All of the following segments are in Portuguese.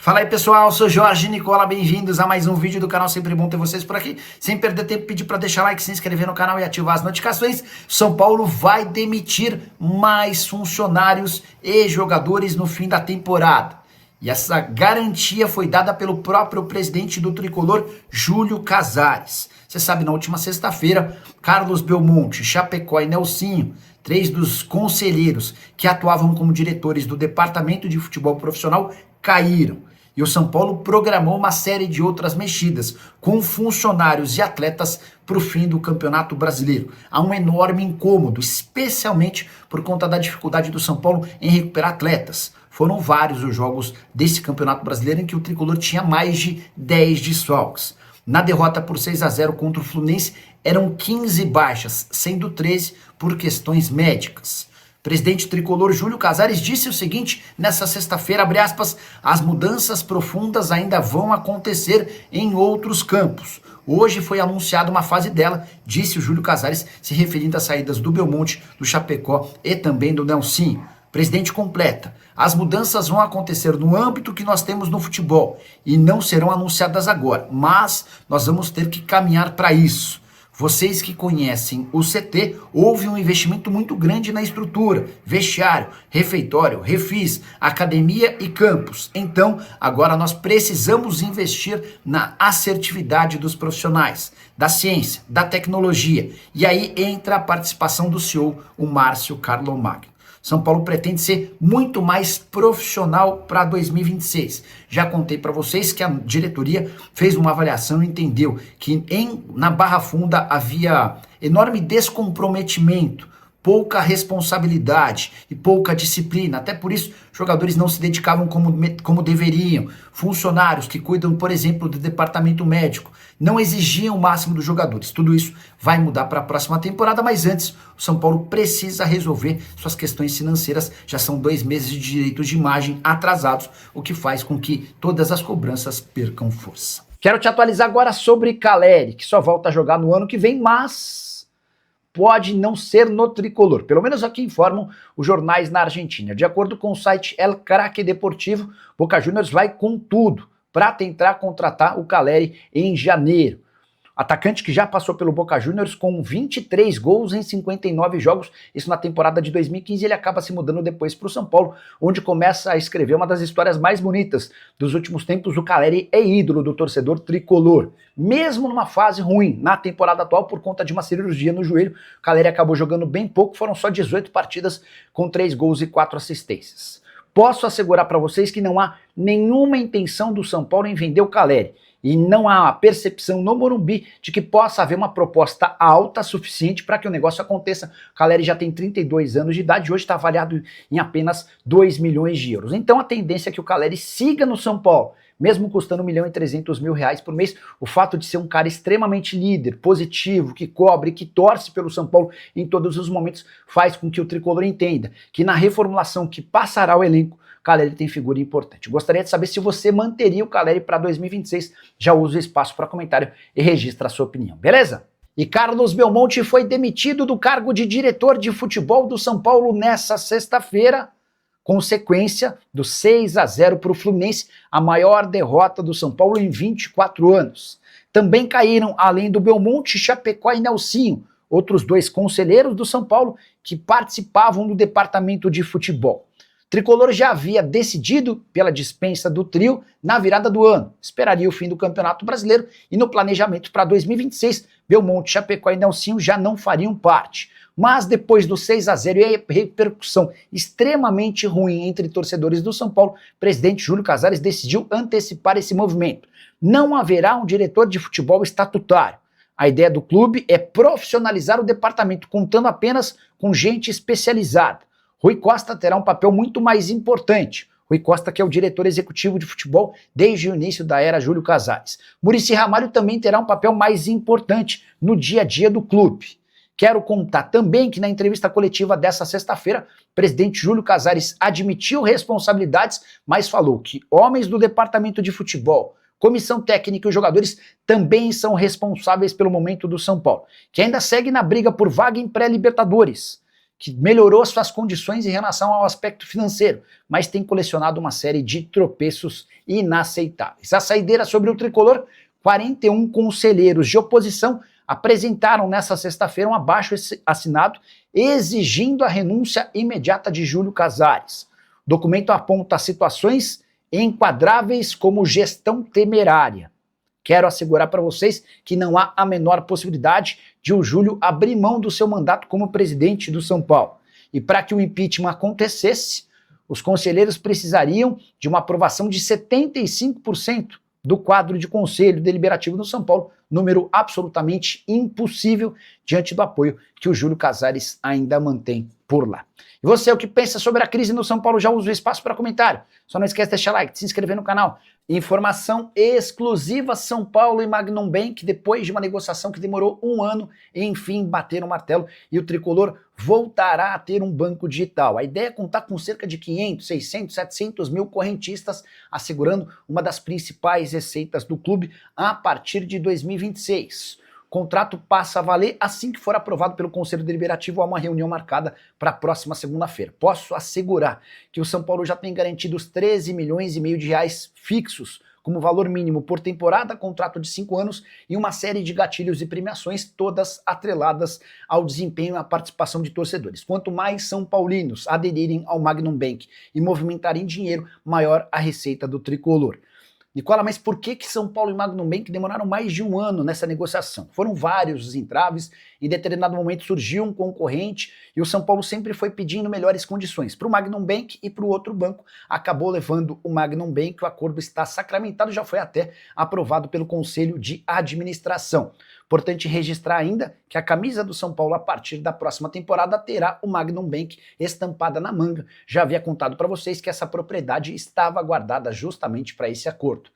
Fala aí pessoal, sou Jorge Nicola, bem-vindos a mais um vídeo do canal, sempre bom ter vocês por aqui. Sem perder tempo, pedir para deixar like, se inscrever no canal e ativar as notificações. São Paulo vai demitir mais funcionários e jogadores no fim da temporada. E essa garantia foi dada pelo próprio presidente do Tricolor, Júlio Casares. Você sabe, na última sexta-feira, Carlos Belmonte, Chapecó e Nelsinho, três dos conselheiros que atuavam como diretores do Departamento de Futebol Profissional, caíram. E o São Paulo programou uma série de outras mexidas com funcionários e atletas para o fim do Campeonato Brasileiro. Há um enorme incômodo, especialmente por conta da dificuldade do São Paulo em recuperar atletas. Foram vários os jogos desse Campeonato Brasileiro em que o Tricolor tinha mais de 10 desfalques. Na derrota por 6-0 contra o Fluminense, eram 15 baixas, sendo 13 por questões médicas. O presidente tricolor Júlio Casares disse o seguinte nessa sexta-feira, abre aspas, as mudanças profundas ainda vão acontecer em outros campos. Hoje foi anunciada uma fase dela, disse o Júlio Casares, se referindo às saídas do Belmonte, do Chapecó e também do Nelsinho. O presidente completa, as mudanças vão acontecer no âmbito que nós temos no futebol e não serão anunciadas agora, mas nós vamos ter que caminhar para isso. Vocês que conhecem o CT, houve um investimento muito grande na estrutura, vestiário, refeitório, refis, academia e campos. Então, agora nós precisamos investir na assertividade dos profissionais, da ciência, da tecnologia. E aí entra a participação do CEO, o Márcio Carlomagno. São Paulo pretende ser muito mais profissional para 2026. Já contei para vocês que a diretoria fez uma avaliação e entendeu que na Barra Funda havia enorme descomprometimento, pouca responsabilidade e pouca disciplina. Até por isso, jogadores não se dedicavam como deveriam. Funcionários que cuidam, por exemplo, do departamento médico, não exigiam o máximo dos jogadores. Tudo isso vai mudar para a próxima temporada, mas antes, o São Paulo precisa resolver suas questões financeiras. Já são 2 meses de direitos de imagem atrasados, o que faz com que todas as cobranças percam força. Quero te atualizar agora sobre Caleri, que só volta a jogar no ano que vem, mas pode não ser no tricolor, pelo menos aqui informam os jornais na Argentina. De acordo com o site El Craque Deportivo, Boca Juniors vai com tudo para tentar contratar o Caleri em janeiro. Atacante que já passou pelo Boca Juniors com 23 gols em 59 jogos, isso na temporada de 2015, ele acaba se mudando depois para o São Paulo, onde começa a escrever uma das histórias mais bonitas dos últimos tempos. O Caleri é ídolo do torcedor tricolor. Mesmo numa fase ruim, na temporada atual, por conta de uma cirurgia no joelho, o Caleri acabou jogando bem pouco, foram só 18 partidas com 3 gols e 4 assistências. Posso assegurar para vocês que não há nenhuma intenção do São Paulo em vender o Caleri. E não há percepção no Morumbi de que possa haver uma proposta alta suficiente para que o negócio aconteça. O Caleri já tem 32 anos de idade e hoje está avaliado em apenas 2 milhões de euros. Então a tendência é que o Caleri siga no São Paulo, mesmo custando R$1.300.000 por mês. O fato de ser um cara extremamente líder, positivo, que cobre, que torce pelo São Paulo em todos os momentos, faz com que o tricolor entenda que na reformulação que passará o elenco, Caleri tem figura importante. Gostaria de saber se você manteria o Caleri para 2026. Já usa o espaço para comentário e registra a sua opinião, beleza? E Carlos Belmonte foi demitido do cargo de diretor de futebol do São Paulo nessa sexta-feira, consequência do 6-0 para o Fluminense, a maior derrota do São Paulo em 24 anos. Também caíram, além do Belmonte, Chapecó e Nelsinho, outros 2 conselheiros do São Paulo que participavam do departamento de futebol. O Tricolor já havia decidido pela dispensa do trio na virada do ano. Esperaria o fim do Campeonato Brasileiro e no planejamento para 2026, Belmonte, Chapecó e Nelsinho já não fariam parte. Mas depois do 6-0 e a repercussão extremamente ruim entre torcedores do São Paulo, o presidente Júlio Casares decidiu antecipar esse movimento. Não haverá um diretor de futebol estatutário. A ideia do clube é profissionalizar o departamento, contando apenas com gente especializada. Rui Costa terá um papel muito mais importante. Rui Costa, que é o diretor executivo de futebol desde o início da era Júlio Casares. Muricy Ramalho também terá um papel mais importante no dia a dia do clube. Quero contar também que na entrevista coletiva dessa sexta-feira, o presidente Júlio Casares admitiu responsabilidades, mas falou que homens do departamento de futebol, comissão técnica e os jogadores também são responsáveis pelo momento do São Paulo, que ainda segue na briga por vaga em pré-Libertadores, que melhorou suas condições em relação ao aspecto financeiro, mas tem colecionado uma série de tropeços inaceitáveis. A saideira sobre o tricolor, 41 conselheiros de oposição apresentaram nesta sexta-feira um abaixo-assinado exigindo a renúncia imediata de Júlio Casares. O documento aponta situações enquadráveis como gestão temerária. Quero assegurar para vocês que não há a menor possibilidade de o Júlio abrir mão do seu mandato como presidente do São Paulo. E para que o impeachment acontecesse, os conselheiros precisariam de uma aprovação de 75% do quadro de conselho deliberativo do São Paulo, número absolutamente impossível diante do apoio que o Júlio Casares ainda mantém por lá. E você, o que pensa sobre a crise no São Paulo? Já usa o espaço para comentário. Só não esquece de deixar like, de se inscrever no canal. Informação exclusiva: São Paulo e Magnum Bank, depois de uma negociação que demorou um ano, enfim bateram o martelo e o tricolor voltará a ter um banco digital. A ideia é contar com cerca de 500, 600, 700 mil correntistas, assegurando uma das principais receitas do clube a partir de 2026. O contrato passa a valer assim que for aprovado pelo Conselho Deliberativo. Há uma reunião marcada para a próxima segunda-feira. Posso assegurar que o São Paulo já tem garantido os 13 milhões e meio de reais fixos como valor mínimo por temporada, contrato de 5 anos e uma série de gatilhos e premiações, todas atreladas ao desempenho e à participação de torcedores. Quanto mais São Paulinos aderirem ao Magnum Bank e movimentarem dinheiro, maior a receita do tricolor. Nicola, mas por que São Paulo e Magnum Bank demoraram mais de um ano nessa negociação? Foram vários os entraves, em determinado momento surgiu um concorrente e o São Paulo sempre foi pedindo melhores condições para o Magnum Bank e para o outro banco. Acabou levando o Magnum Bank, o acordo está sacramentado, já foi até aprovado pelo Conselho de Administração. Importante registrar ainda que a camisa do São Paulo a partir da próxima temporada terá o Magnum Bank estampada na manga. Já havia contado para vocês que essa propriedade estava guardada justamente para esse acordo.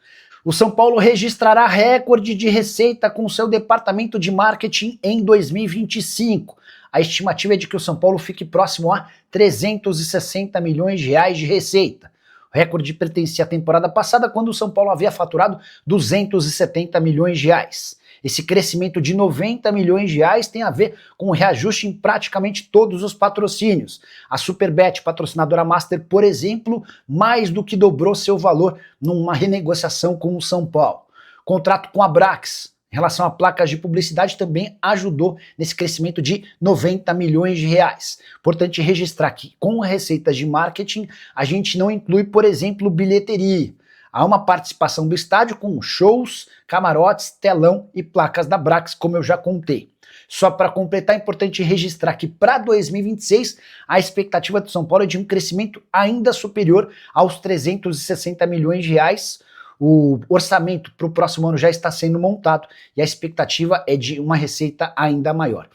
O São Paulo registrará recorde de receita com seu departamento de marketing em 2025. A estimativa é de que o São Paulo fique próximo a 360 milhões de reais de receita. O recorde pertencia à temporada passada, quando o São Paulo havia faturado 270 milhões de reais. Esse crescimento de 90 milhões de reais tem a ver com o reajuste em praticamente todos os patrocínios. A Superbet, patrocinadora master, por exemplo, mais do que dobrou seu valor numa renegociação com o São Paulo. Contrato com a Brax, em relação a placas de publicidade, também ajudou nesse crescimento de 90 milhões de reais. Importante registrar que com receitas de marketing, a gente não inclui, por exemplo, bilheteria. Há uma participação do estádio com shows, camarotes, telão e placas da Brax, como eu já contei. Só para completar, é importante registrar que para 2026 a expectativa do São Paulo é de um crescimento ainda superior aos 360 milhões de reais. O orçamento para o próximo ano já está sendo montado e a expectativa é de uma receita ainda maior.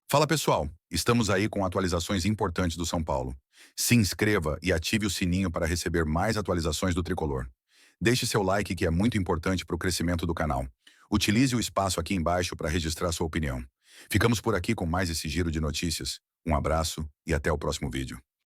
Fala pessoal, estamos aí com atualizações importantes do São Paulo. Se inscreva e ative o sininho para receber mais atualizações do Tricolor. Deixe seu like, que é muito importante para o crescimento do canal. Utilize o espaço aqui embaixo para registrar sua opinião. Ficamos por aqui com mais esse giro de notícias. Um abraço e até o próximo vídeo.